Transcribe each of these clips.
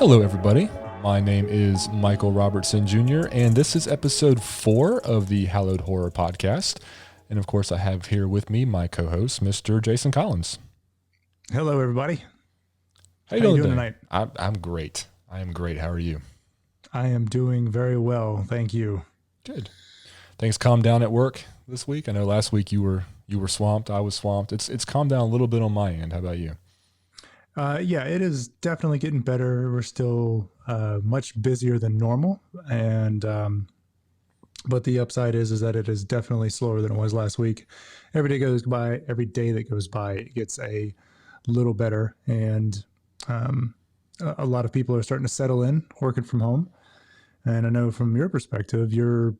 Hello, everybody. My name is Michael Robertson Jr., and this is episode 4 of the Hallowed Horror Podcast. And of course, I have here with me my co-host, Mr. Jason Collins. Hello, everybody. How you doing tonight? I'm great. I am great. How are you? I am doing very well, thank you. Good. Things calmed down at work this week. I know last week you were swamped. I was swamped. It's calmed down a little bit on my end. How about you? Yeah, it is definitely getting better. We're still much busier than normal, and but the upside is that it is definitely slower than it was last week. Every day that goes by, it gets a little better, and a lot of people are starting to settle in, working from home. And I know from your perspective, you're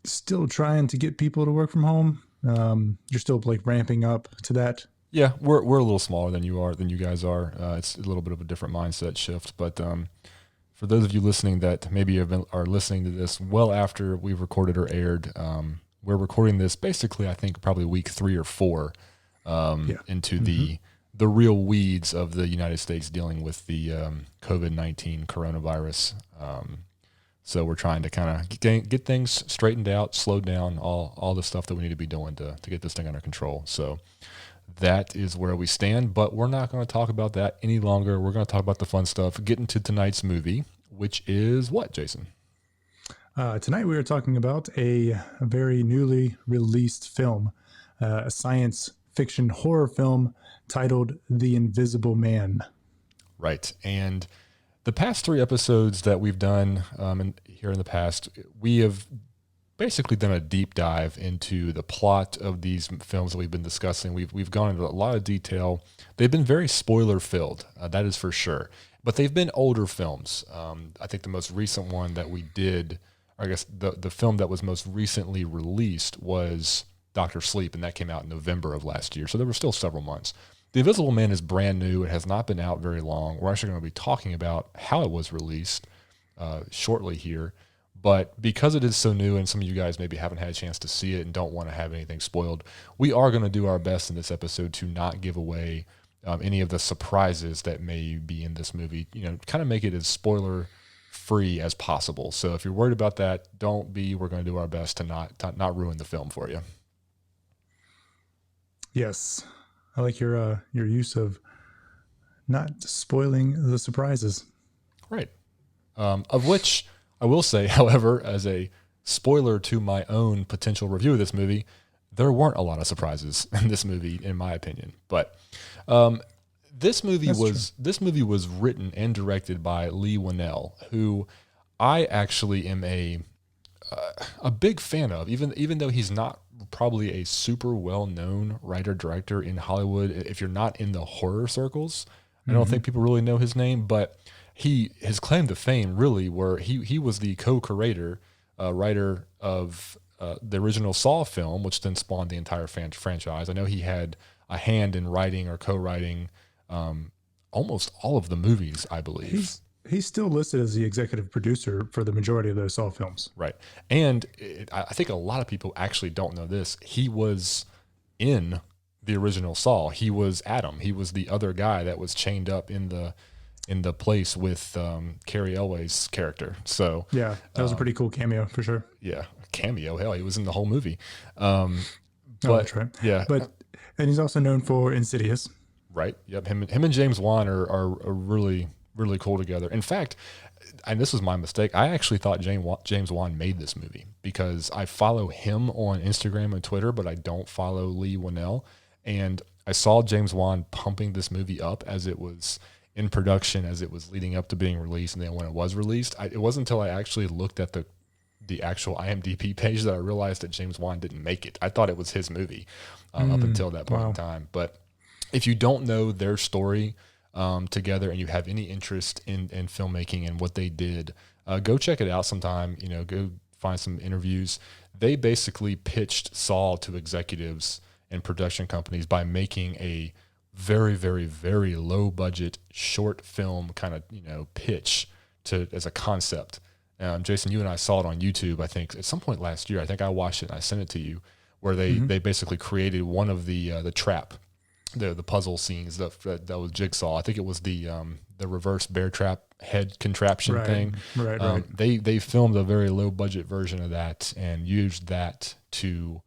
still trying to get people to work from home. You're still like ramping up to that. Yeah, we're a little smaller than you guys are. It's a little bit of a different mindset shift. But for those of you listening that maybe are listening to this well after we've recorded or aired, we're recording this basically, I think, probably week 3 or 4 into the real weeds of the United States dealing with the COVID-19 coronavirus. So we're trying to kind of get things straightened out, slowed down, all the stuff that we need to be doing to get this thing under control. So that is where we stand, but we're not going to talk about that any longer. We're going to talk about the fun stuff, get into tonight's movie, which is what, Jason? Tonight we are talking about a very newly released film, a science fiction horror film titled The Invisible Man. Right, and the past 3 episodes that we've done here in the past, we have basically done a deep dive into the plot of these films that we've been discussing. We've gone into a lot of detail. They've been very spoiler filled, that is for sure. But they've been older films. I think the most recent one that we did, or I guess the film that was most recently released was Dr. Sleep, and that came out in November of last year. So there were still several months. The Invisible Man is brand new. It has not been out very long. We're actually going to be talking about how it was released shortly here. But because it is so new and some of you guys maybe haven't had a chance to see it and don't want to have anything spoiled, we are going to do our best in this episode to not give away any of the surprises that may be in this movie, kind of make it as spoiler free as possible. So if you're worried about that, don't be. We're going to do our best to not ruin the film for you. Yes. I like your use of not spoiling the surprises. Right. Of which I will say, however, as a spoiler to my own potential review of this movie, there weren't a lot of surprises in this movie, in my opinion. But this movie was written and directed by Leigh Whannell, who I actually am a big fan of, even though he's not probably a super well-known writer-director in Hollywood. If you're not in the horror circles, I don't think people really know his name, but his claim to fame really were he was the co-creator, writer of the original Saw film, which then spawned the entire franchise. I know he had a hand in writing or co-writing almost all of the movies, I believe. He's still listed as the executive producer for the majority of those Saw films. Right. And I think a lot of people actually don't know this. He was in the original Saw. He was Adam. He was the other guy that was chained up in the place with Carrie Elway's character. So yeah, that was a pretty cool cameo for sure. Yeah, cameo. Hell, he was in the whole movie. That's right. Yeah, and he's also known for Insidious. Right. Yep. Him and James Wan are really, really cool together. In fact, and this was my mistake, I actually thought James Wan made this movie because I follow him on Instagram and Twitter, but I don't follow Leigh Whannell. And I saw James Wan pumping this movie up as it was in production, as it was leading up to being released, and then when it was released, it wasn't until I actually looked at the actual IMDb page that I realized that James Wan didn't make it. I thought it was his movie up until that point in time. But if you don't know their story together and you have any interest in filmmaking and what they did, go check it out sometime. Go find some interviews. They basically pitched Saw to executives and production companies by making a very, very, very low budget short film kind of, pitch as a concept. Jason, you and I saw it on YouTube, I think at some point last year. I think I watched it and I sent it to you, where they basically created one of the trap the puzzle scenes that was Jigsaw. I think it was the reverse bear trap head contraption thing. Right. They filmed a very low budget version of that and used that to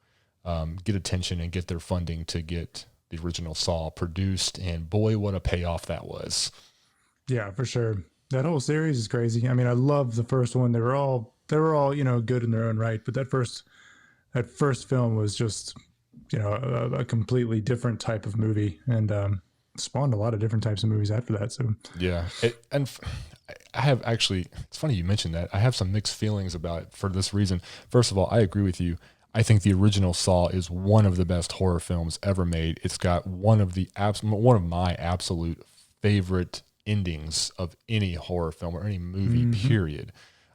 get attention and get their funding to get the original Saw produced. And boy, what a payoff that was. Yeah, for sure. That whole series is crazy. I mean, I love the first one. They were all good in their own right, but that first film was just a completely different type of movie, and spawned a lot of different types of movies after that. So yeah, I have actually. It's funny you mentioned that. I have some mixed feelings about it for this reason. First of all, I agree with you. I think the original Saw is one of the best horror films ever made. It's got one of my absolute favorite endings of any horror film or any movie. Period.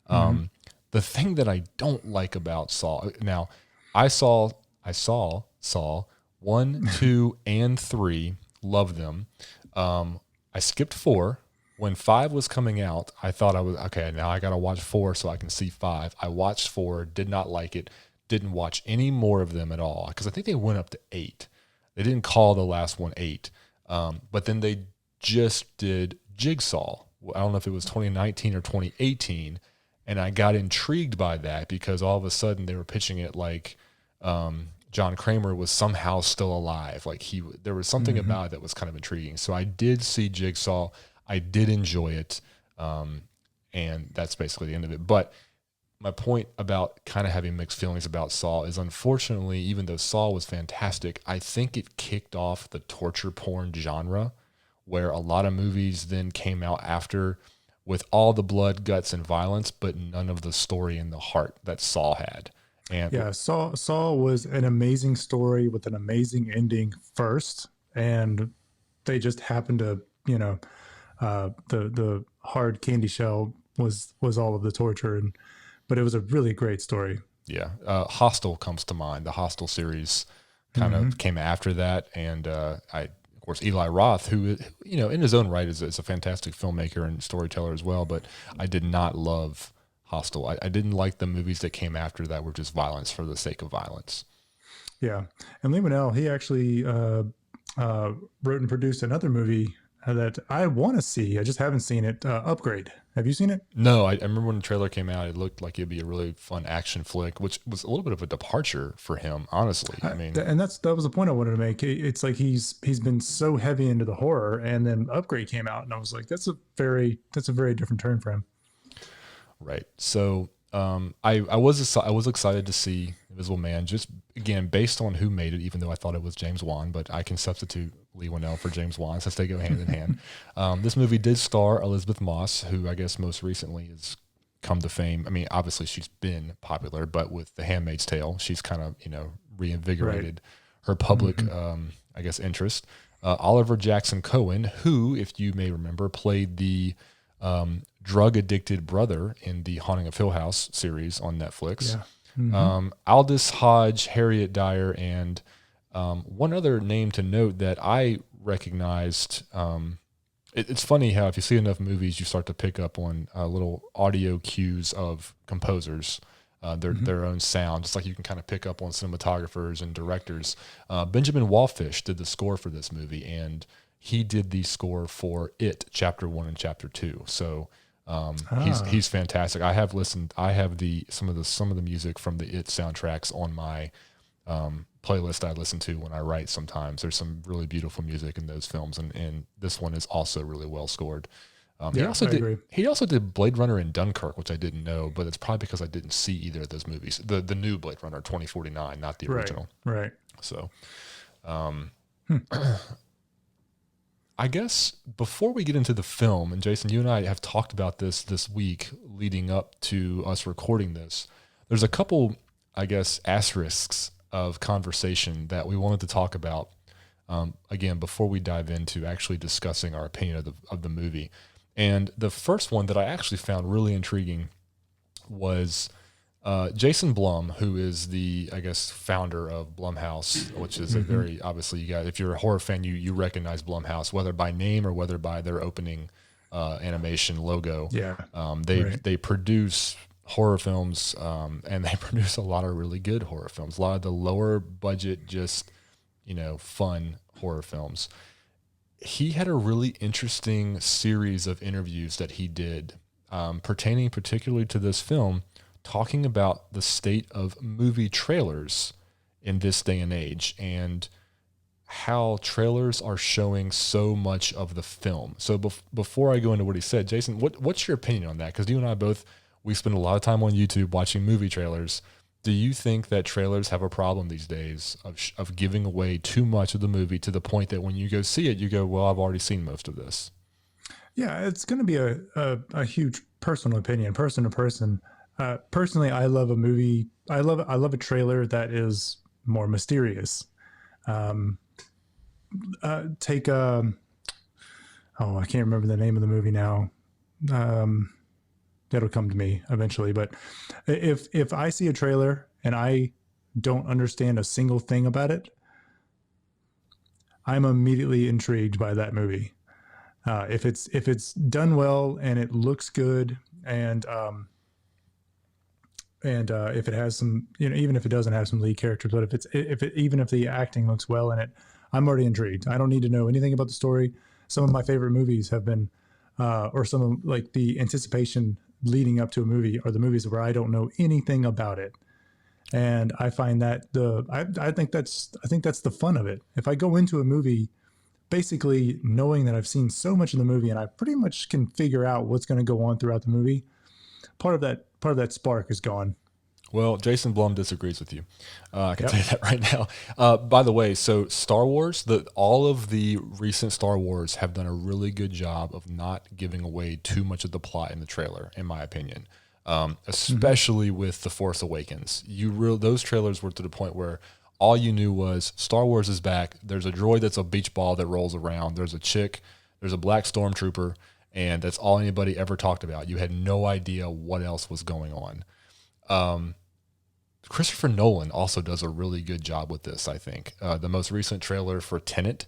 The thing that I don't like about Saw now, I saw Saw 1, 2, and 3. Love them. I skipped 4. When 5 was coming out, I thought I was, okay, now I got to watch 4 so I can see 5. I watched 4, did not like it, didn't watch any more of them at all, because I think they went up to 8. They didn't call the last one 8. But then they just did Jigsaw. I don't know if it was 2019 or 2018, and I got intrigued by that because all of a sudden they were pitching it like John Kramer was somehow still alive. Like there was something about it that was kind of intriguing. So I did see Jigsaw. I did enjoy it. And that's basically the end of it. But my point about kind of having mixed feelings about Saw is, unfortunately, even though Saw was fantastic, I think it kicked off the torture porn genre, where a lot of movies then came out after with all the blood, guts, and violence, but none of the story and the heart that Saw had. And yeah, Saw was an amazing story with an amazing ending first, and they just happened to, the hard candy shell was all of the torture, but it was a really great story. Yeah, Hostel comes to mind. The Hostel series kind of came after that, and of course, Eli Roth, who in his own right is a fantastic filmmaker and storyteller as well. But I did not love Hostel. I didn't like the movies that came after that were just violence for the sake of violence. Yeah, and Leigh Whannell, he actually wrote and produced another movie that I want to see. I just haven't seen it. Upgrade. Have you seen it? No, I remember when the trailer came out, it looked like it'd be a really fun action flick, which was a little bit of a departure for him, honestly. I mean, and that was the point I wanted to make. It's like he's been so heavy into the horror, and then Upgrade came out, and I was like, that's a very different turn for him. Right. So I was excited to see Invisible Man, just again based on who made it, even though I thought it was James Wan, but I can substitute Leigh Whannell for James Wan since they go hand in hand. This movie did star Elizabeth Moss, who I guess most recently has come to fame. I mean, obviously she's been popular, but with The Handmaid's Tale, she's kind of reinvigorated her public I guess interest. Oliver Jackson Cohen, who, if you may remember, played the drug-addicted brother in the Haunting of Hill House series on Netflix. Yeah. Aldous Hodge, Harriet Dyer, and one other name to note that I recognized. It's funny how if you see enough movies, you start to pick up on little audio cues of composers, their own sound, just like you can kind of pick up on cinematographers and directors. Benjamin Wallfish did the score for this movie, and he did the score for It Chapter 1 and Chapter 2. So he's fantastic. I have some of the music from the It soundtracks on my playlist I listen to when I write sometimes. There's some really beautiful music in those films, and this one is also really well scored. He also did Blade Runner and Dunkirk, which I didn't know, but it's probably because I didn't see either of those movies. The new Blade Runner 2049, not the original. Right. So I guess before we get into the film, and Jason, you and I have talked about this week leading up to us recording this, there's a couple, I guess, asterisks of conversation that we wanted to talk about, again, before we dive into actually discussing our opinion of the movie. And the first one that I actually found really intriguing was Jason Blum, who is the, I guess, founder of Blumhouse, which is a very, obviously, if you're a horror fan, you recognize Blumhouse, whether by name or whether by their opening animation logo. Yeah. They produce horror films, and they produce a lot of really good horror films. A lot of the lower budget, just fun horror films. He had a really interesting series of interviews that he did pertaining particularly to this film, talking about the state of movie trailers in this day and age and how trailers are showing so much of the film. So before I go into what he said, Jason, what's your opinion on that? Because you and I both, we spend a lot of time on YouTube watching movie trailers. Do you think that trailers have a problem these days of giving away too much of the movie to the point that when you go see it, you go, well, I've already seen most of this? Yeah, it's going to be a huge personal opinion, person to person. Personally, I love a movie. I love a trailer that is more mysterious. Take I can't remember the name of the movie now. That'll come to me eventually. But if I see a trailer and I don't understand a single thing about it, I'm immediately intrigued by that movie. If it's done well and it looks good, and if it has some, even if it doesn't have some lead characters, but even if the acting looks well in it, I'm already intrigued. I don't need to know anything about the story. Some of my favorite movies have been, or some of like the anticipation leading up to a movie are the movies where I don't know anything about it. And I find that I think that's the fun of it. If I go into a movie basically knowing that I've seen so much of the movie and I pretty much can figure out what's going to go on throughout the movie, part of that spark is gone. Well, Jason Blum disagrees with you. I can tell you that right now. By the way, so Star Wars, all of the recent Star Wars have done a really good job of not giving away too much of the plot in the trailer, in my opinion. Especially with The Force Awakens. Those trailers were to the point where all you knew was Star Wars is back. There's a droid that's a beach ball that rolls around. There's a chick. There's a black stormtrooper. And that's all anybody ever talked about. You had no idea what else was going on. Christopher Nolan also does a really good job with this, I think. The most recent trailer for Tenet,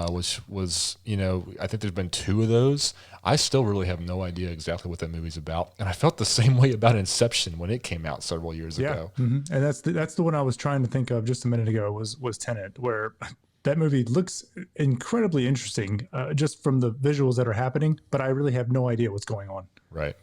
which was, I think there's been 2 of those. I still really have no idea exactly what that movie's about. And I felt the same way about Inception when it came out several years ago. Mm-hmm. And that's the one I was trying to think of just a minute ago was Tenet, where that movie looks incredibly interesting just from the visuals that are happening, but I really have no idea what's going on. Right.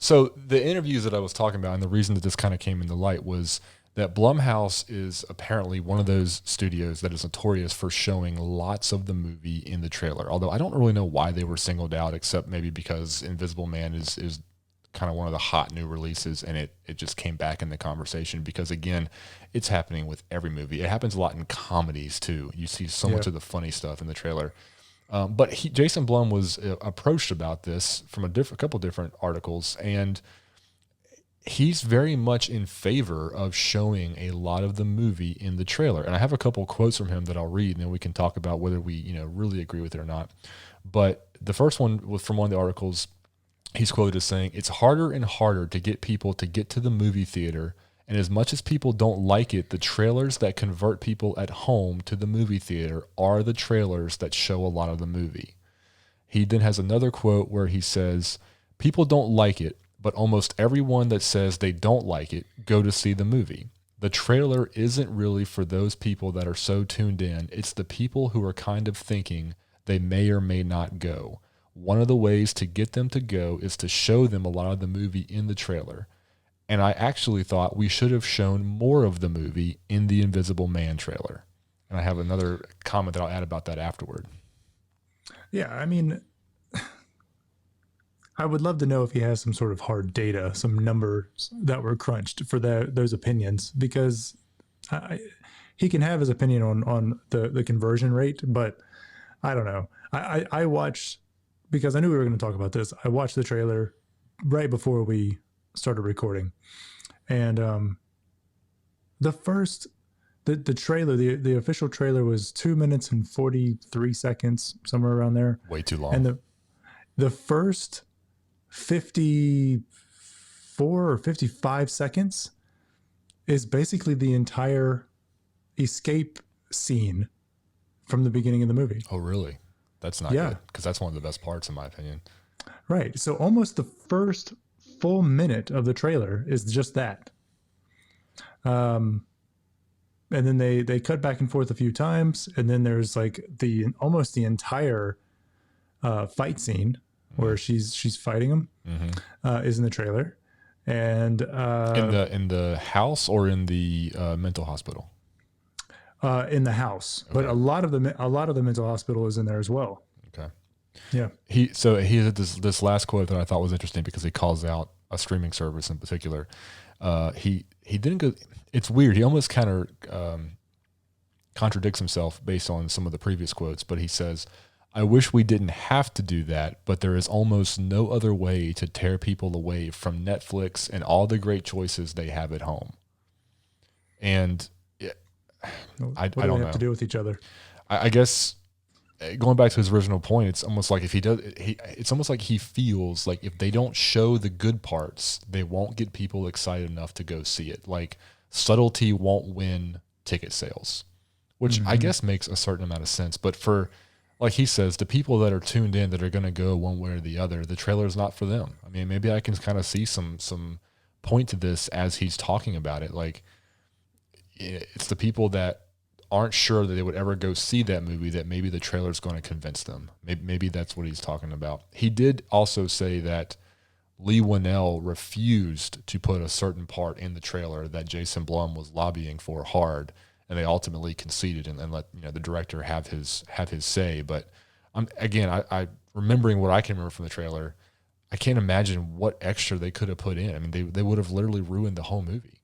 So the interviews that I was talking about and the reason that this kind of came into light was that Blumhouse is apparently one of those studios that is notorious for showing lots of the movie in the trailer. Although I don't really know why they were singled out, except maybe because Invisible Man is kind of one of the hot new releases, and it just came back in the conversation because, again, it's happening with every movie. It happens a lot in comedies too. You see so much of the funny stuff in the trailer. But Jason Blum was approached about this from a couple different articles, and he's very much in favor of showing a lot of the movie in the trailer. And I have a couple quotes from him that I'll read, and then we can talk about whether we really agree with it or not. But the first one was from one of the articles. He's quoted as saying, "It's harder and harder to get people to get to the movie theater. And as much as people don't like it, the trailers that convert people at home to the movie theater are the trailers that show a lot of the movie." He then has another quote where he says, "People don't like it, but almost everyone that says they don't like it go to see the movie. The trailer isn't really for those people that are so tuned in. It's the people who are kind of thinking they may or may not go. One of the ways to get them to go is to show them a lot of the movie in the trailer. And I actually thought we should have shown more of the movie in the Invisible Man trailer." And I have another comment that I'll add about that afterward. Yeah, I mean, I would love to know if he has some sort of hard data, some numbers that were crunched for those opinions, because he can have his opinion on the conversion rate, but I don't know. I watched, because I knew we were going to talk about this, I watched the trailer right before we started recording, and the trailer, the official trailer was 2 minutes and 43 seconds, somewhere around there. Way too long. And the first 54 or 55 seconds is basically the entire escape scene from the beginning of the movie. Oh, really? That's not good, because that's one of the best parts, in my opinion. Right. So almost the first full minute of the trailer is just that. And and then they cut back and forth a few times, and then there's like almost the entire fight scene where she's fighting him is in the trailer, and in the house or in the mental hospital. In the house, Okay. but a lot of the mental hospital is in there as well. Okay. Yeah. He had this last quote that I thought was interesting because he calls out a streaming service in particular. He didn't go. It's weird. He almost kind of contradicts himself based on some of the previous quotes, but he says, "I wish we didn't have to do that, but there is almost no other way to tear people away from Netflix and all the great choices they have at home." And I What do don't they know. have to do with each other? I guess going back to his original point, it's almost like it's almost like he feels like if they don't show the good parts, they won't get people excited enough to go see it. Like subtlety won't win ticket sales, which I guess makes a certain amount of sense. But for, like he says, the people that are tuned in that are going to go one way or the other, the trailer is not for them. I mean, maybe I can kind of see some point to this as he's talking about it. Like it's the people that aren't sure that they would ever go see that movie that maybe the trailer is going to convince them. Maybe that's what he's talking about. He did also say that Leigh Whannell refused to put a certain part in the trailer that Jason Blum was lobbying for hard, and they ultimately conceded and let the director have his say. But I remembering what I can remember from the trailer, I can't imagine what extra they could have put in. I mean, they would have literally ruined the whole movie.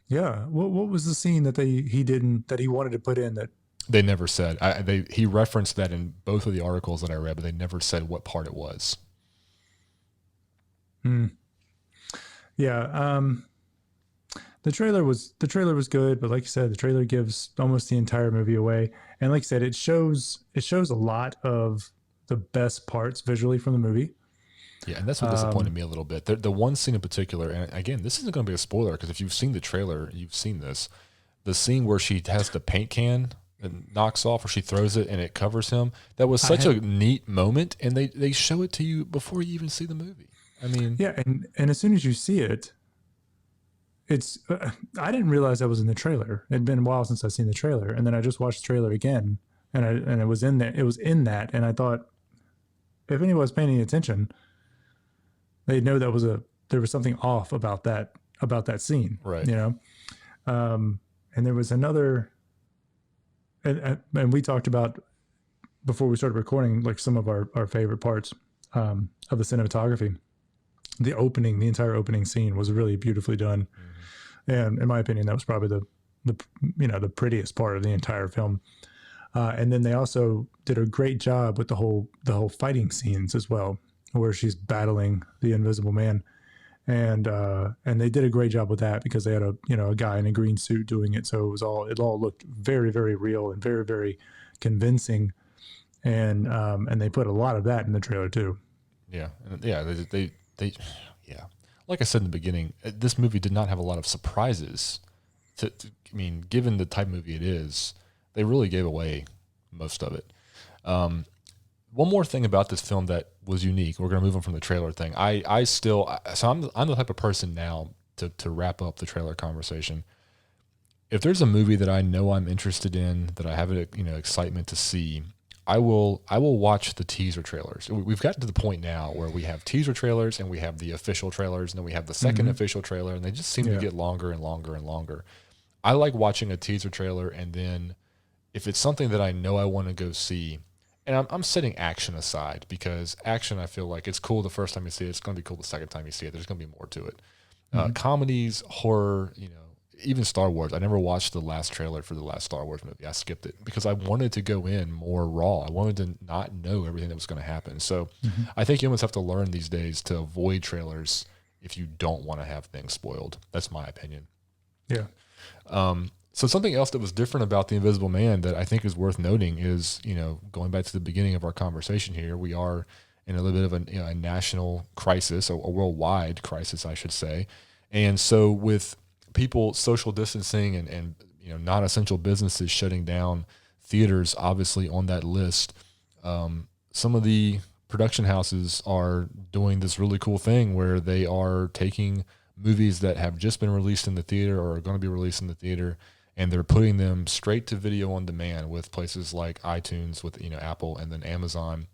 Yeah. What was the scene that he wanted to put in that they never said? He referenced that in both of the articles that I read, but they never said what part it was. Yeah. The trailer was good, but like you said, the trailer gives almost the entire movie away. And like I said, it shows a lot of the best parts visually from the movie. Yeah, and that's what disappointed me a little bit. The one scene in particular, and again, this isn't going to be a spoiler because if you've seen the trailer, you've seen this. The scene where she has the paint can and knocks off, or she throws it and it covers him. That was such a neat moment, and they show it to you before you even see the movie. I mean, yeah, and as soon as you see it, it's I didn't realize that was in the trailer. It'd been a while since I've seen the trailer, and then I just watched the trailer again, and it was in there. It was in that, and I thought, if anyone was paying any attention, they'd know there was something off about that scene, right? And there was another, and we talked about before we started recording, like some of our favorite parts of the cinematography. The entire opening scene was really beautifully done. And in my opinion, that was probably the prettiest part of the entire film. And then they also did a great job with the whole fighting scenes as well, where she's battling the Invisible Man. And they did a great job with that because they had a guy in a green suit doing it. So it all looked very, very real and very, very convincing. And they put a lot of that in the trailer too. Yeah. They like I said in the beginning, this movie did not have a lot of surprises. I mean, given the type of movie it is, they really gave away most of it. One more thing about this film that was unique. We're going to move on from the trailer thing. I'm the type of person now to wrap up the trailer conversation. If there's a movie that I know I'm interested in, that I have excitement to see, I will watch the teaser trailers. We've gotten to the point now where we have teaser trailers and we have the official trailers, and then we have the second official trailer, and they just seem to get longer and longer and longer. I like watching a teaser trailer, and then if it's something that I know I want to go see, and I'm setting action aside, because action, I feel like it's cool the first time you see it. It's going to be cool the second time you see it. There's going to be more to it. Comedies, horror, even Star Wars. I never watched the last trailer for the last Star Wars movie. I skipped it because I wanted to go in more raw. I wanted to not know everything that was going to happen. So I think you almost have to learn these days to avoid trailers if you don't want to have things spoiled. That's my opinion. Yeah. So something else that was different about The Invisible Man that I think is worth noting is, going back to the beginning of our conversation here, we are in a little bit of a national crisis, a worldwide crisis, I should say. And so with people social distancing and non-essential businesses shutting down, theaters obviously on that list, some of the production houses are doing this really cool thing where they are taking movies that have just been released in the theater or are going to be released in the theater, and they're putting them straight to video on demand with places like iTunes, with Apple, and then Amazon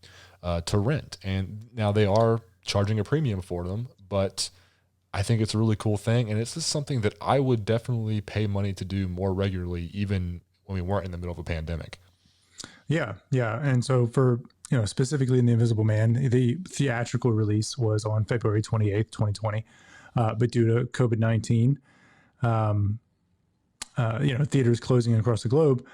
to rent. And now they are charging a premium for them, but I think it's a really cool thing, and it's just something that I would definitely pay money to do more regularly, even when we weren't in the middle of a pandemic. Yeah, and so for specifically in The Invisible Man, the theatrical release was on February 28th, 2020, but due to COVID-19, theaters closing across the globe,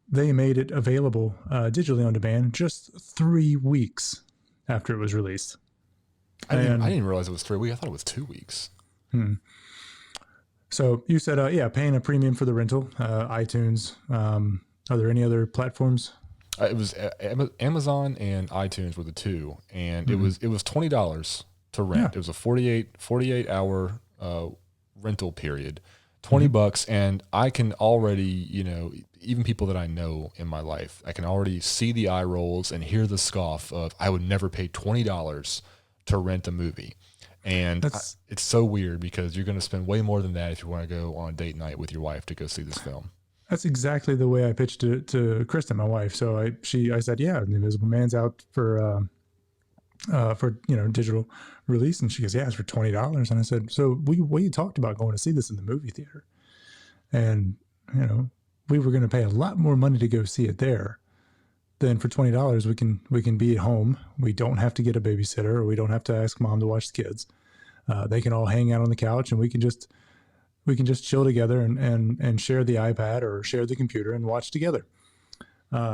they made it available digitally on demand just 3 weeks after it was released. I didn't realize it was 3 weeks. I thought it was 2 weeks. So you said, paying a premium for the rental, iTunes. Are there any other platforms? It was Amazon and iTunes were the two, and it was $20 to rent. Yeah. It was a 48 hour rental period, $20, and I can already, even people that I know in my life, I can already see the eye rolls and hear the scoff of, I would never pay $20 to rent a movie. And it's so weird because you're going to spend way more than that if you want to go on a date night with your wife to go see this film. That's exactly the way I pitched it to Kristen, my wife. So I said, yeah, The Invisible Man's out for digital release, and she goes, yeah, it's for $20. And I said, so we talked about going to see this in the movie theater, and we were going to pay a lot more money to go see it there than for $20. We can be at home. We don't have to get a babysitter, or we don't have to ask mom to watch the kids. They can all hang out on the couch, and we can just chill together and share the iPad or share the computer and watch together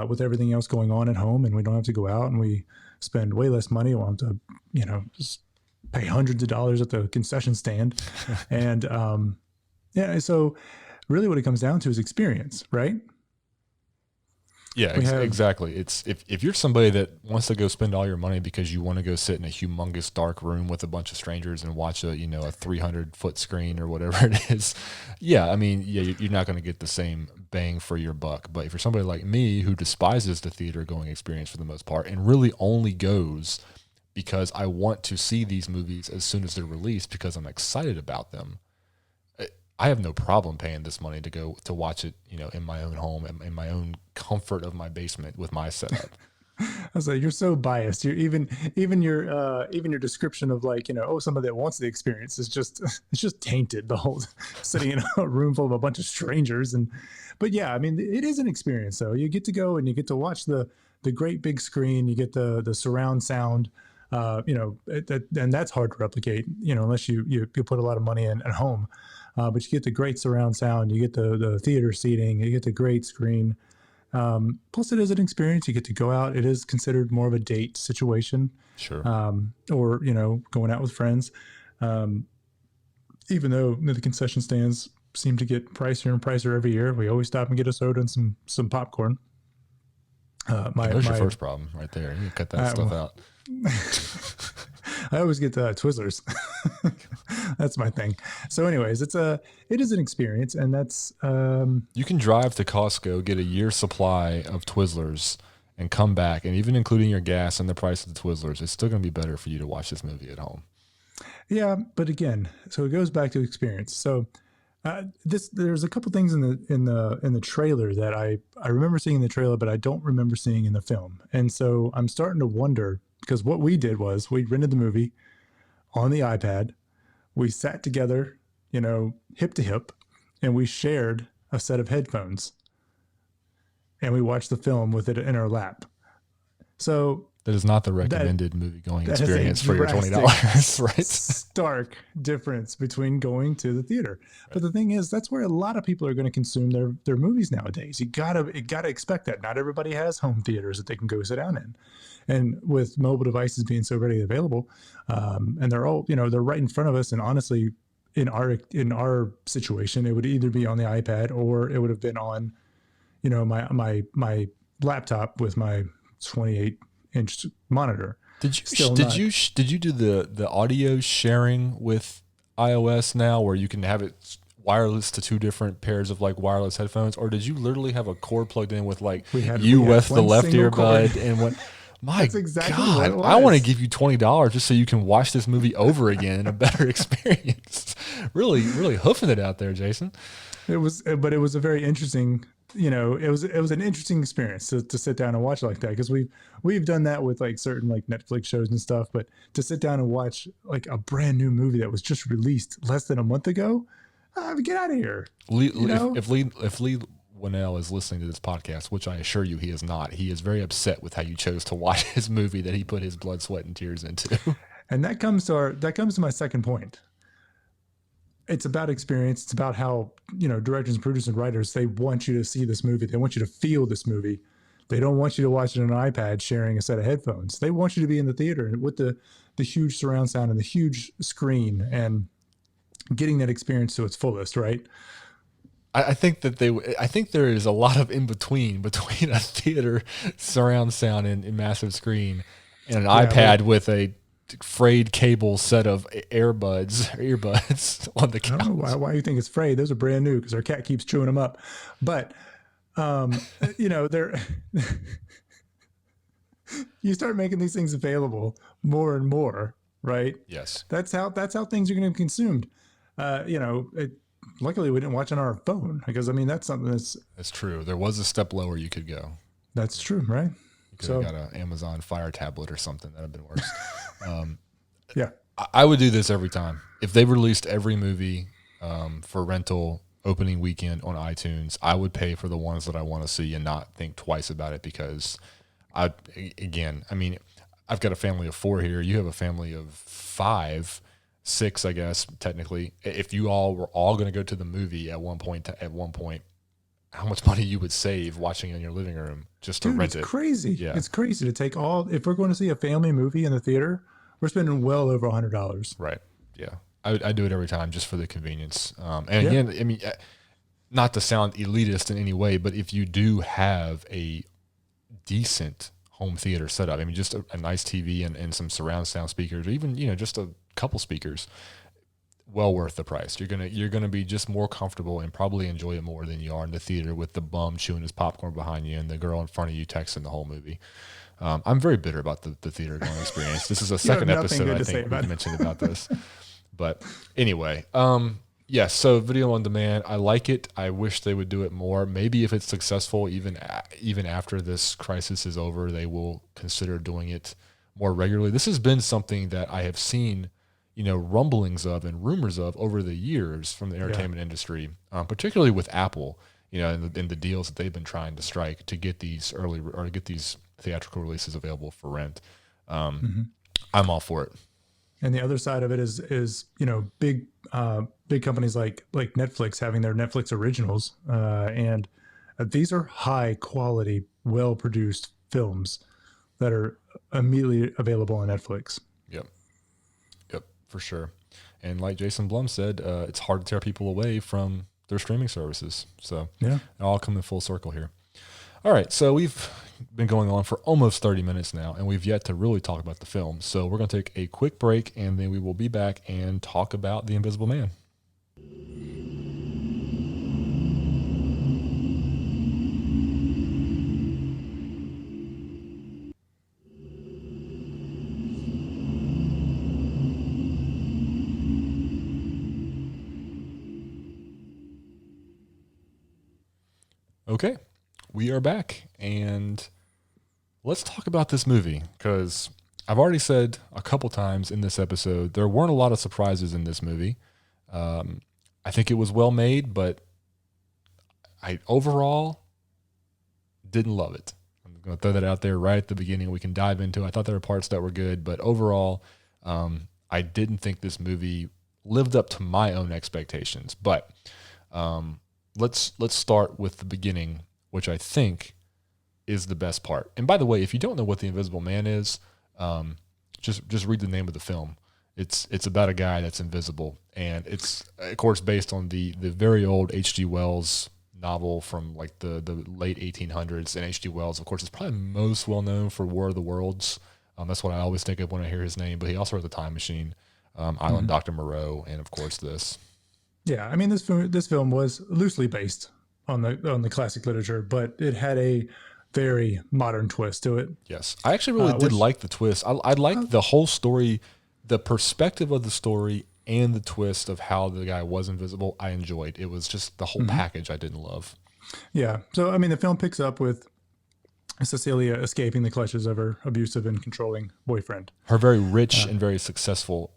with everything else going on at home. And we don't have to go out, and we spend way less money. We'll have to, just pay hundreds of dollars at the concession stand. And so really what it comes down to is experience, right? Yeah, exactly. It's if you're somebody that wants to go spend all your money because you want to go sit in a humongous dark room with a bunch of strangers and watch a 300-foot screen or whatever it is, you're not going to get the same bang for your buck. But if you're somebody like me who despises the theater going experience for the most part and really only goes because I want to see these movies as soon as they're released because I'm excited about them, I have no problem paying this money to go to watch it, in my own home and in my own comfort of my basement with my setup. I was like, you're so biased. You're even your description of somebody that wants the experience is just tainted. The whole sitting in a room full of a bunch of strangers, but yeah, I mean, it is an experience. though. You get to go and you get to watch the great big screen. You get the surround sound. And that's hard to replicate. Unless you put a lot of money in at home. But you get the great surround sound, you get the theater seating, you get the great screen. Plus, it is an experience. You get to go out. It is considered more of a date situation. Sure. Or, going out with friends. Even though the concession stands seem to get pricier and pricier every year, we always stop and get a soda and some popcorn. There's your first problem right there. You cut that stuff out. I always get Twizzlers. That's my thing. So anyways, it is an experience, and that's you can drive to Costco, get a year's supply of Twizzlers, and come back, and even including your gas and the price of the Twizzlers, it's still going to be better for you to watch this movie at home. Yeah, but again, so it goes back to experience. So there's a couple things in the trailer that I remember seeing in the trailer, but I don't remember seeing in the film. And so I'm starting to wonder, because what we did was we rented the movie on the iPad. We sat together, hip to hip, and we shared a set of headphones, and we watched the film with it in our lap. So that is not the recommended movie-going experience for your $20, right? Stark difference between going to the theater. Right. But the thing is, that's where a lot of people are going to consume their movies nowadays. You gotta expect that. Not everybody has home theaters that they can go sit down in. And with mobile devices being so readily available, and they're all, they're right in front of us. And honestly, in our situation, it would either be on the iPad or it would have been on, my laptop with my 28-inch monitor. Did you do the audio sharing with iOS now, where you can have it wireless to two different pairs of wireless headphones, or did you literally have a cord plugged in with with the left earbud and what? My That's exactly what it God, was. I want to give you $20 just so you can watch this movie over again in a better experience. Really, really hoofing it out there, Jason. It was, but it was a very interesting, it was an interesting experience to sit down and watch like that, because we've done that with like certain like Netflix shows and stuff, but to sit down and watch like a brand new movie that was just released less than a month ago, get out of here. If Leigh Whannell is listening to this podcast, which I assure you he is not, he is very upset with how you chose to watch his movie that he put his blood, sweat, and tears into. And that comes to my second point. It's about experience. It's about how, directors and producers and writers, they want you to see this movie. They want you to feel this movie. They don't want you to watch it on an iPad sharing a set of headphones. They want you to be in the theater with the huge surround sound and the huge screen and getting that experience to its fullest, right? I think there is a lot of in between a theater surround sound and massive screen and an iPad with a frayed cable set of earbuds on the couch. I don't know why you think it's frayed. Those are brand new because our cat keeps chewing them up. But they're you start making these things available more and more, right? Yes. That's how things are going to be consumed. Luckily we didn't watch on our phone, because that's something that's true. There was a step lower you could go. That's true, right? You could have got an Amazon Fire tablet or something. That'd have been worse. Yeah. I would do this every time. If they released every movie for rental opening weekend on iTunes, I would pay for the ones that I want to see and not think twice about it, because I've got a family of 4 here. You have a family of 5, 6, I guess, technically. If you all were all going to go to the movie at one point, how much money you would save watching it in your living room just to rent it. It's crazy. Yeah. It's crazy to take if we're going to see a family movie in the theater, we're spending well over $100. Right. Yeah. I do it every time just for the convenience. Again, not to sound elitist in any way, but if you do have a decent home theater setup, just a nice TV and some surround sound speakers, or even, just a couple speakers, well worth the price. You're gonna be just more comfortable and probably enjoy it more than you are in the theater with the bum chewing his popcorn behind you and the girl in front of you texting the whole movie. I'm very bitter about the theater going experience. This is a second episode I think we've mentioned about this. But anyway, so video on demand, I like it. I wish they would do it more. Maybe if it's successful, even after this crisis is over, they will consider doing it more regularly. This has been something that I have seen, rumblings of and rumors of over the years from the entertainment industry, particularly with Apple, and the deals that they've been trying to strike to get these theatrical releases available for rent. I'm all for it. And the other side of it is big companies like Netflix having their Netflix originals, and these are high quality, well produced films that are immediately available on Netflix. Yep, for sure. And like Jason Blum said, it's hard to tear people away from their streaming services. So it all come in full circle here. All right, so we've been going on for almost 30 minutes now, and we've yet to really talk about the film. So we're going to take a quick break, and then we will be back and talk about The Invisible Man. Okay, we are back, and let's talk about this movie, because I've already said a couple times in this episode, there weren't a lot of surprises in this movie. I think it was well made, but I overall didn't love it. I'm going to throw that out there right at the beginning. We can dive into it. I thought there were parts that were good, but overall, I didn't think this movie lived up to my own expectations. But let's start with the beginning, which I think is the best part. And by the way, if you don't know what The Invisible Man is, just read the name of the film. It's about a guy that's invisible, and it's of course based on the very old H.G. Wells novel from like the late 1800s. And H.G. Wells, of course, is probably most well known for War of the Worlds. That's what I always think of when I hear his name. But he also wrote The Time Machine, Island Dr. Moreau, and of course this. Yeah, I mean this film was loosely based on the classic literature, but it had a very modern twist to it. Yes. I actually really did like the twist. I liked the whole story, the perspective of the story, and the twist of how the guy was invisible. I enjoyed. It was just the whole package I didn't love. Yeah. So, I mean, the film picks up with Cecilia escaping the clutches of her abusive and controlling boyfriend. Her very rich and very successful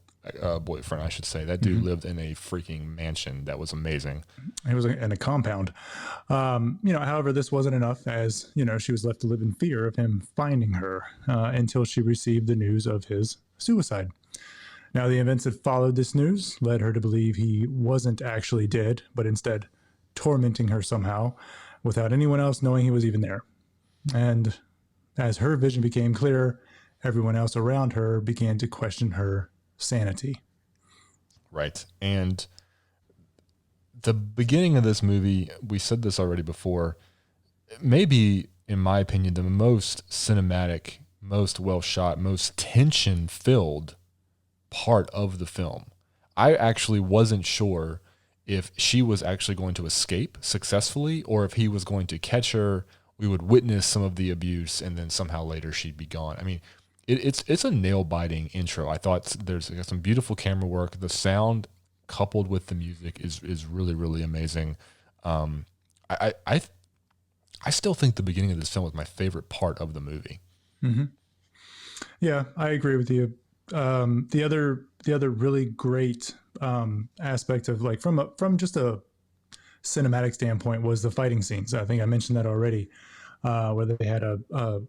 boyfriend, I should say. That dude lived in a freaking mansion. That was amazing. He was in a compound. However, this wasn't enough, as, she was left to live in fear of him finding her until she received the news of his suicide. Now, the events that followed this news led her to believe he wasn't actually dead, but instead tormenting her somehow without anyone else knowing he was even there. And as her vision became clearer, everyone else around her began to question her sanity. Right. And the beginning of this movie, we said this already before, maybe, in my opinion, the most cinematic, most well shot, most tension filled part of the film. I actually wasn't sure if she was actually going to escape successfully or if he was going to catch her. We would witness some of the abuse and then somehow later she'd be gone. I mean, it's a nail-biting intro. I thought there's some beautiful camera work. The sound coupled with the music is really, really amazing. I still think the beginning of this film was my favorite part of the movie. Mm-hmm. Yeah, I agree with you. The other really great aspect of, like, from just a cinematic standpoint was the fighting scenes. I think I mentioned that already, where they had a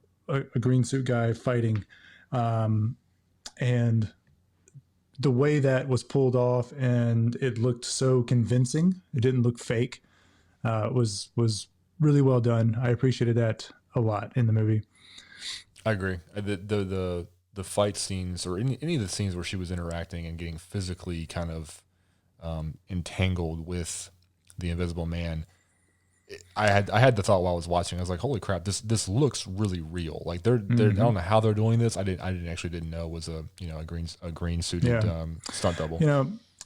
green suit guy fighting, and the way that was pulled off, and it looked so convincing. It didn't look fake. Was really well done. I appreciated that a lot in the movie. I agree. The fight scenes, or any of the scenes where she was interacting and getting physically kind of entangled with the Invisible Man, I had the thought while I was watching. I was like, "Holy crap! This looks really real." Like they're I don't know how they're doing this. I didn't know it was a green suited stunt double.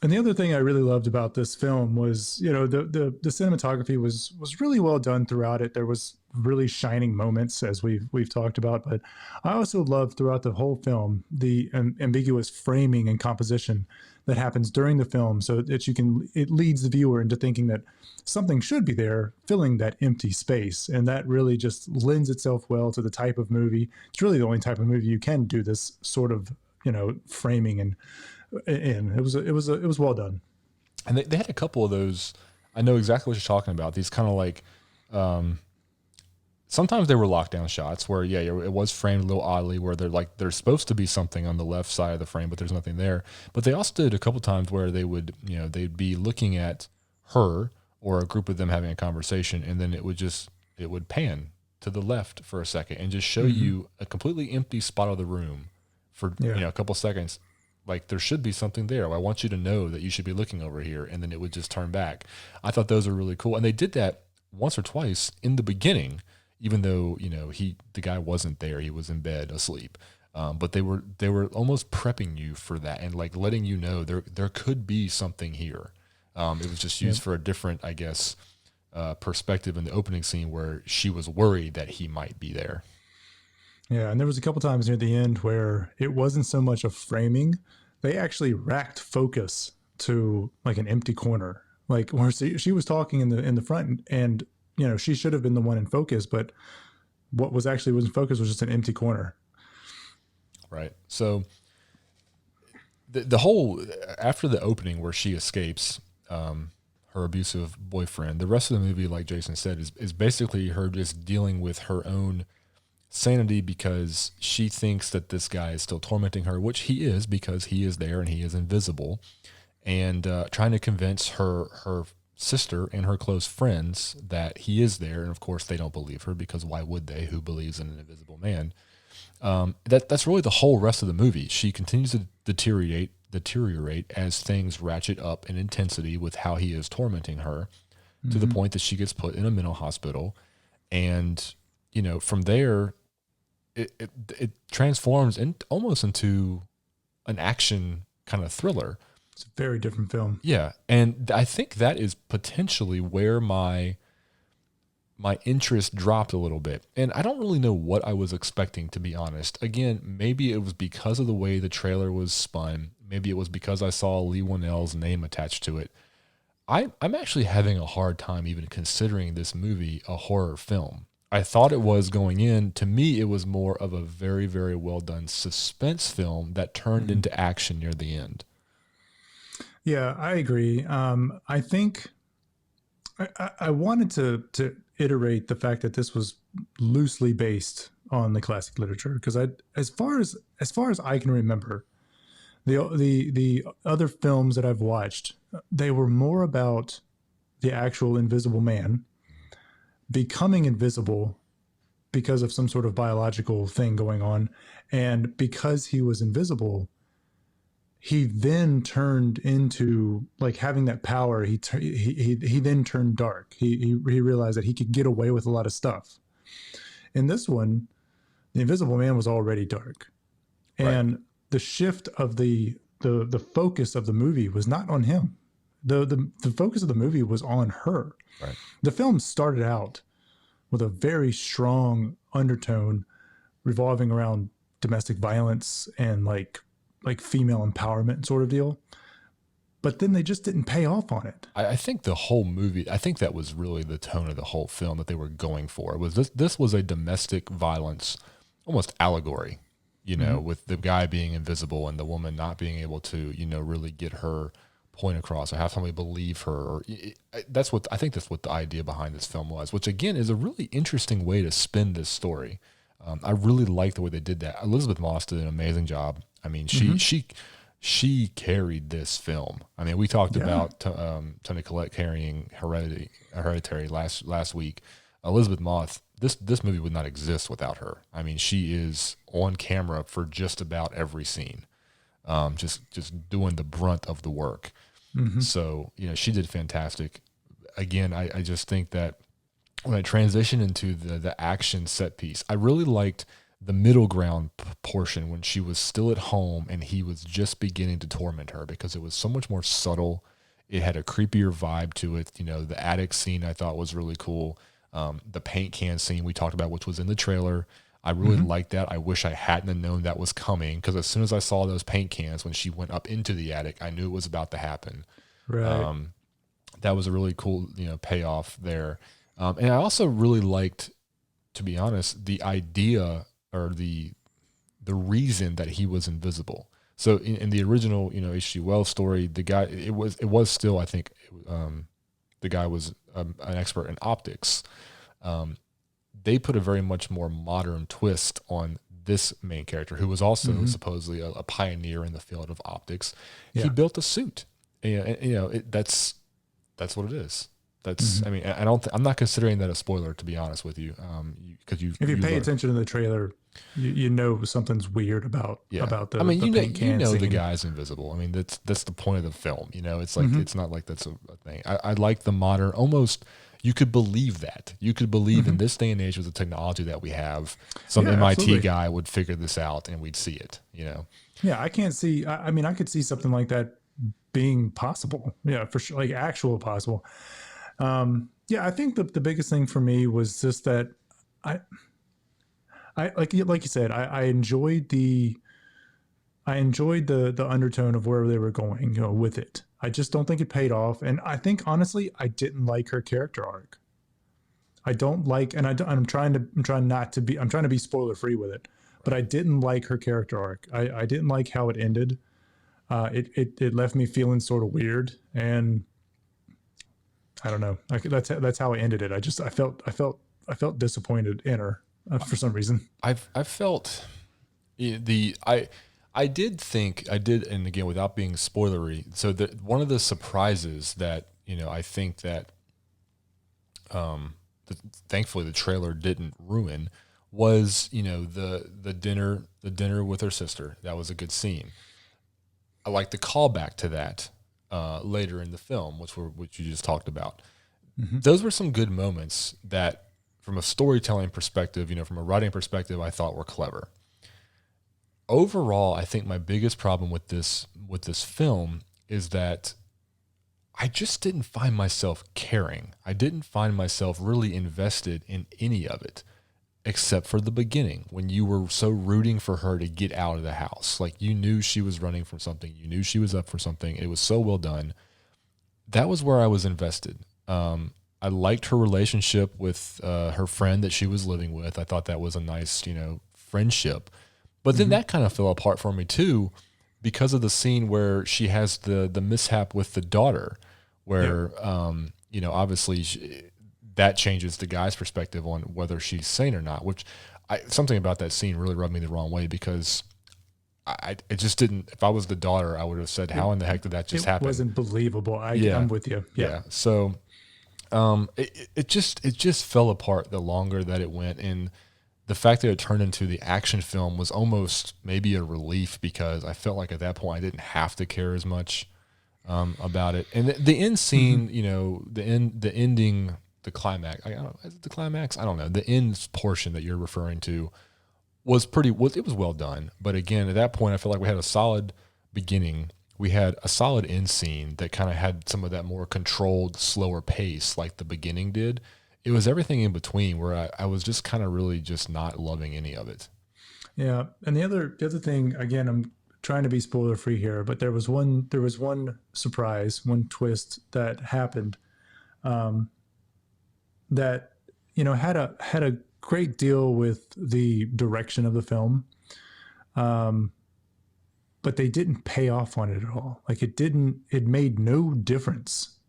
And the other thing I really loved about this film was, the cinematography was really well done throughout it. There was really shining moments, as we've talked about, but I also loved throughout the whole film the ambiguous framing and composition that happens during the film, so that it leads the viewer into thinking that something should be there filling that empty space, and that really just lends itself well to the type of movie. It's really the only type of movie you can do this sort of framing and it was well done. And they had a couple of those. I know exactly what you're talking about. These kind of like, sometimes they were lockdown shots where, it was framed a little oddly, where there's supposed to be something on the left side of the frame, but there's nothing there. But they also did a couple times where they would, they'd be looking at her or a group of them having a conversation, and then it would pan to the left for a second and just show you a completely empty spot of the room for a couple seconds. Like, there should be something there. I want you to know that you should be looking over here. And then it would just turn back. I thought those were really cool. And they did that once or twice in the beginning, even though, the guy wasn't there. He was in bed asleep. But they were almost prepping you for that and like letting you know there could be something here. It was just used for a different, I guess, perspective in the opening scene where she was worried that he might be there. Yeah, and there was a couple times near the end where it wasn't so much a framing. They actually racked focus to like an empty corner, like where she was talking in the front, and she should have been the one in focus, but what was in focus was just an empty corner. Right. So the whole, after the opening where she escapes her abusive boyfriend, the rest of the movie, like Jason said, is basically her just dealing with her own sanity, because she thinks that this guy is still tormenting her, which he is, because he is there and he is invisible, and trying to convince her sister and her close friends that he is there. And of course they don't believe her, because why would they? Who believes in an invisible man? That's really the whole rest of the movie. She continues to deteriorate as things ratchet up in intensity with how he is tormenting her, to the point that she gets put in a mental hospital. And from there, it transforms almost into an action kind of thriller. It's a very different film. Yeah, and I think that is potentially where my my interest dropped a little bit. And I don't really know what I was expecting, to be honest. Again, maybe it was because of the way the trailer was spun. Maybe it was because I saw Leigh Whannell's name attached to it. I'm actually having a hard time even considering this movie a horror film. I thought it was going in. To me, it was more of a very, very well done suspense film that turned into action near the end. Yeah, I agree. I think I wanted to iterate the fact that this was loosely based on the classic literature, because as far as I can remember, the other films that I've watched, they were more about the actual Invisible Man becoming invisible because of some sort of biological thing going on, and because he was invisible, he then turned into, like, having that power. He then turned dark. He realized that he could get away with a lot of stuff. In this one, the Invisible Man was already dark, and the shift of the focus of the movie was not on him. The focus of the movie was on her. Right. The film started out with a very strong undertone revolving around domestic violence and like female empowerment sort of deal. But then they just didn't pay off on it. I think the whole movie, I think that was really the tone of the whole film that they were going for. Was this was a domestic violence, almost allegory, with the guy being invisible and the woman not being able to, really get her point across or have somebody believe her. Or I think that's what the idea behind this film was, which again is a really interesting way to spin this story. I really like the way they did that. Elizabeth Moss did an amazing job. I mean, she carried this film. I mean, we talked about Toni Collette carrying Hereditary last week. Elizabeth Moss, this movie would not exist without her. I mean, she is on camera for just about every scene, just doing the brunt of the work. So, she did fantastic. Again, I just think that when I transitioned into the action set piece, I really liked the middle ground portion when she was still at home and he was just beginning to torment her, because it was so much more subtle. It had a creepier vibe to it. The attic scene I thought was really cool. The paint can scene we talked about, which was in the trailer, I really liked that. I wish I hadn't have known that was coming, because as soon as I saw those paint cans when she went up into the attic, I knew it was about to happen. Right. That was a really cool, payoff there. And I also really liked, to be honest, the idea or the reason that he was invisible. So in the original, H.G. Wells story, the guy, it was still, I think, the guy was an expert in optics. They put a very much more modern twist on this main character, who was also supposedly a pioneer in the field of optics. Yeah. He built a suit, and that's what it is. That's, I mean, I'm not considering that a spoiler, to be honest with you. Because if you pay attention to the trailer, you know something's weird about the. I mean, the paint can scene. The guy's invisible. I mean, that's the point of the film. It's like it's not like that's a thing. I like the modern, almost. You could believe that. You could believe in this day and age with the technology that we have, some MIT guy would figure this out and we'd see it. Yeah, I can't see. I mean, I could see something like that being possible. Yeah, for sure, like actual possible. I think the biggest thing for me was just that I like you said, I enjoyed the undertone of where they were going, with it. I just don't think it paid off, and I think honestly, I didn't like her character arc. I don't like, and I'm trying to be spoiler free with it, but I didn't like her character arc. I didn't like how it ended. It left me feeling sort of weird, and I don't know. That's how I ended it. I felt disappointed in her for some reason. I felt I did, and again, without being spoilery. So one of the surprises that I think that thankfully the trailer didn't ruin was the dinner with her sister. That was a good scene. I like the callback to that. Later in the film, which you just talked about. Those were some good moments that, from a storytelling perspective, from a writing perspective, I thought were clever. Overall, I think my biggest problem with this film is that I just didn't find myself caring. I didn't find myself really invested in any of it, except for the beginning when you were so rooting for her to get out of the house. Like, you knew she was running from something. You knew she was up for something. It was so well done. That was where I was invested. I liked her relationship with her friend that she was living with. I thought that was a nice, friendship. But then that kind of fell apart for me too, because of the scene where she has the mishap with the daughter, where obviously that changes the guy's perspective on whether she's sane or not. Which something about that scene really rubbed me the wrong way, because it just didn't. If I was the daughter, I would have said, "How in the heck did that just happen?" It wasn't believable. I'm with you. Yeah. So it just fell apart the longer that it went, and the fact that it turned into the action film was almost maybe a relief, because I felt like at that point I didn't have to care as much about it. And the end scene, the ending, the climax. Is it the climax? I don't know. The end portion that you're referring to was it was well done. But again, at that point, I feel like we had a solid beginning. We had a solid end scene that kind of had some of that more controlled, slower pace like the beginning did. It was everything in between where I was just kind of really just not loving any of it. Yeah. And the other thing, again, I'm trying to be spoiler free here, but there was one surprise, one twist that happened that, had a great deal with the direction of the film. But they didn't pay off on it at all. Like, it made no difference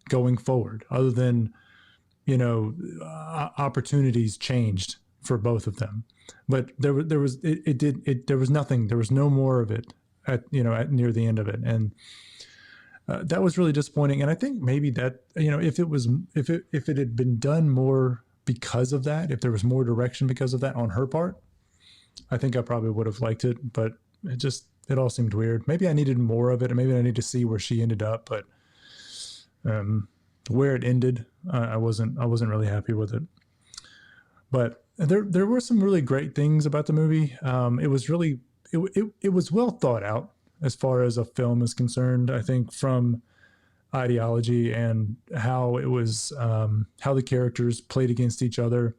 going forward, other than, opportunities changed for both of them. But there was nothing, there was no more of it at near the end of it. And that was really disappointing. And I think maybe that, if it had been done more because of that, if there was more direction because of that on her part, I think I probably would have liked it, but it all seemed weird. Maybe I needed more of it, and maybe I need to see where she ended up, but where it ended, I wasn't really happy with it. But there were some really great things about the movie. It was well thought out as far as a film is concerned. I think from ideology and how it was, how the characters played against each other.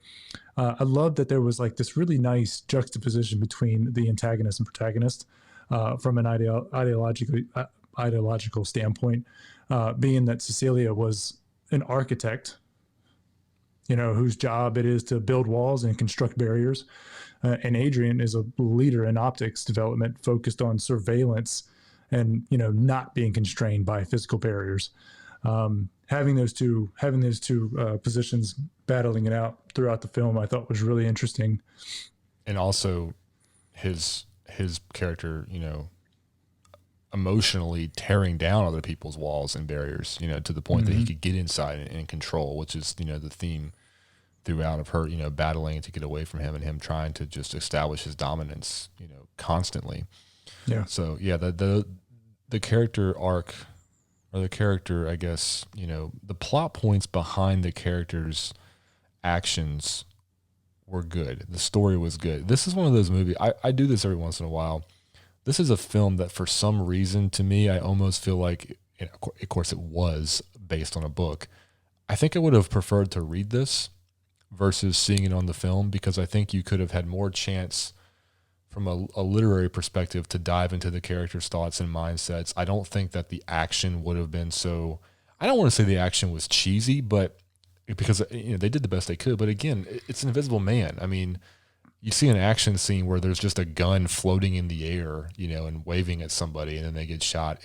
I love that there was like this really nice juxtaposition between the antagonist and protagonist from an ideological standpoint, being that Cecilia was an architect, whose job it is to build walls and construct barriers. And Adrian is a leader in optics development focused on surveillance and, not being constrained by physical barriers. Having those two positions battling it out throughout the film, I thought was really interesting. And also his character, emotionally tearing down other people's walls and barriers, to the point that he could get inside and control, which is, the theme throughout of her, battling to get away from him and him trying to just establish his dominance, constantly. Yeah. So yeah, the character arc, or the character, I guess, the plot points behind the character's actions were good. The story was good. This is one of those movies, I do this every once in a while. This is a film that for some reason, to me, I almost feel like, of course it was based on a book. I think I would have preferred to read this versus seeing it on the film, because I think you could have had more chance from a literary perspective to dive into the character's thoughts and mindsets. I don't think that the action would have been so, I don't want to say the action was cheesy, but because they did the best they could. But again, it's an Invisible Man. I mean, you see an action scene where there's just a gun floating in the air, and waving at somebody, and then they get shot.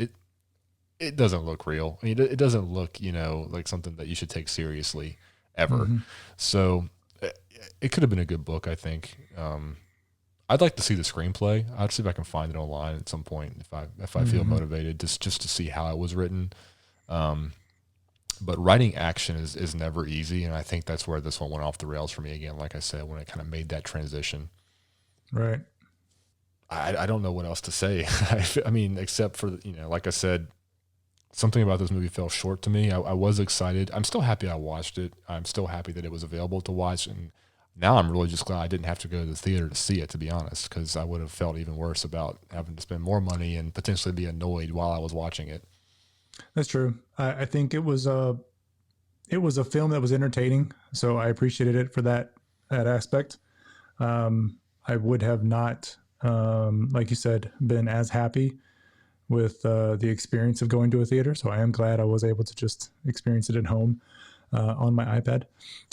It doesn't look real. I mean, it doesn't look, like something that you should take seriously ever. Mm-hmm. So it could have been a good book, I think. I'd like to see the screenplay. I'd see if I can find it online at some point if I feel motivated, just to see how it was written. But writing action is never easy, and I think that's where this one went off the rails for me again. Like I said, when I kind of made that transition, I don't know what else to say. I mean, except for like I said, something about this movie fell short to me. I was excited. I'm still happy I watched it. I'm still happy that it was available to watch, and now I'm really just glad I didn't have to go to the theater to see it, to be honest, because I would have felt even worse about having to spend more money and potentially be annoyed while I was watching it. That's true. I think it was a film that was entertaining, so I appreciated it for that aspect. I would have not, like you said, been as happy with the experience of going to a theater. So I am glad I was able to just experience it at home on my iPad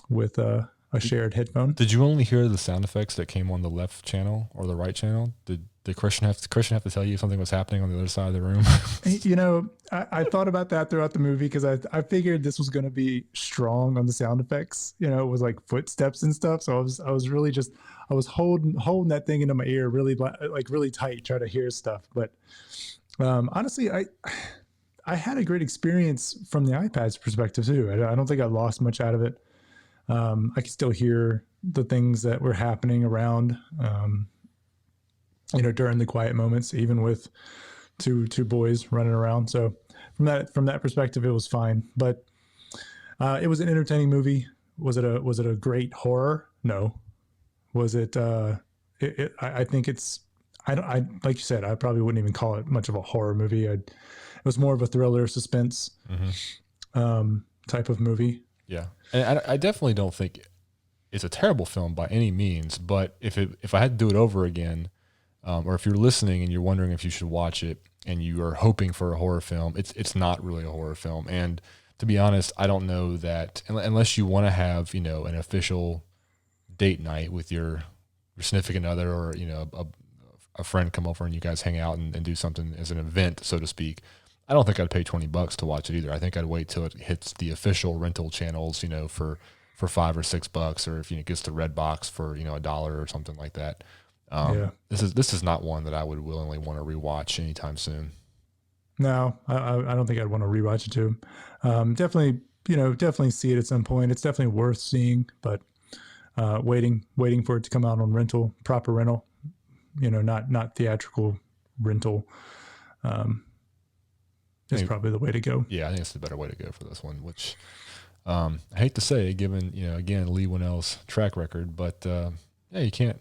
with a shared headphone. Did you only hear the sound effects that came on the left channel or the right channel? Did Christian have to tell you something was happening on the other side of the room? You know, I thought about that throughout the movie because I figured this was going to be strong on the sound effects. You know, it was like footsteps and stuff. So I was really just I was holding that thing into my ear really like really tight, trying to hear stuff. But honestly, I had a great experience from the iPad's perspective too. I don't think I lost much out of it. I could still hear the things that were happening around. You know, during the quiet moments, even with two boys running around. So from that perspective, it was fine. But it was an entertaining movie. Was it a great horror? No. Was it? I think it's. I like you said. I probably wouldn't even call it much of a horror movie. It was more of a thriller, suspense type of movie. Yeah, and I definitely don't think it's a terrible film by any means. But if I had to do it over again. Or if you're listening and you're wondering if you should watch it and you are hoping for a horror film, it's not really a horror film. And to be honest, I don't know that unless you want to have, you know, an official date night with your significant other or, you know, a friend come over and you guys hang out and do something as an event, so to speak. I don't think I'd pay $20 to watch it either. I think I'd wait till it hits the official rental channels, you know, for $5 or $6, or if it gets to Redbox for, you know, $1 or something like that. This is not one that I would willingly want to rewatch anytime soon. No, I don't think I'd want to rewatch it too. Definitely see it at some point. It's definitely worth seeing, but waiting for it to come out on proper rental, you know, not theatrical rental, is probably the way to go. Yeah, I think it's the better way to go for this one, which I hate to say, given, you know, again, Leigh Whannell's track record, but yeah, you can't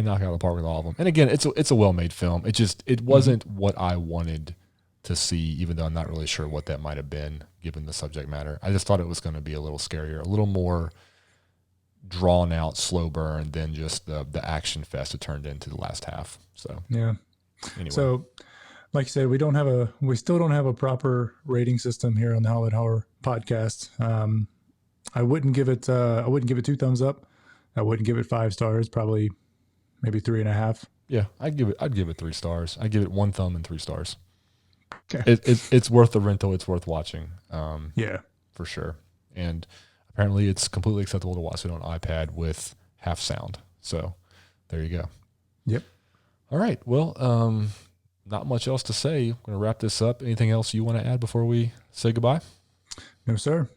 knock it out of the park with all of them. And again, it's a well-made film. It wasn't what I wanted to see, even though I'm not really sure what that might have been given the subject matter. I just thought it was going to be a little scarier, a little more drawn out, slow burn than just the action fest it turned into the last half. So yeah. Anyway. So like you said, we still don't have a proper rating system here on the Hallowed Horror Podcast. I wouldn't give it 2 thumbs up. I wouldn't give it 5 stars, probably maybe 3.5. Yeah, I'd give it 3 stars. I'd give it 1 thumb and 3 stars. Okay. It's worth the rental. It's worth watching. Yeah, for sure. And apparently it's completely acceptable to watch it on iPad with half sound. So there you go. Yep. All right. Well, not much else to say. I'm going to wrap this up. Anything else you want to add before we say goodbye? No, sir.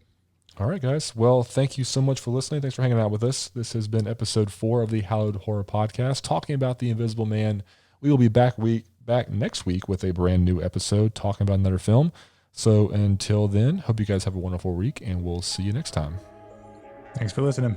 All right, guys. Well, thank you so much for listening. Thanks for hanging out with us. This has been episode 4 of the Hallowed Horror Podcast, talking about The Invisible Man. We will be back next week with a brand new episode talking about another film. So until then, hope you guys have a wonderful week, and we'll see you next time. Thanks for listening.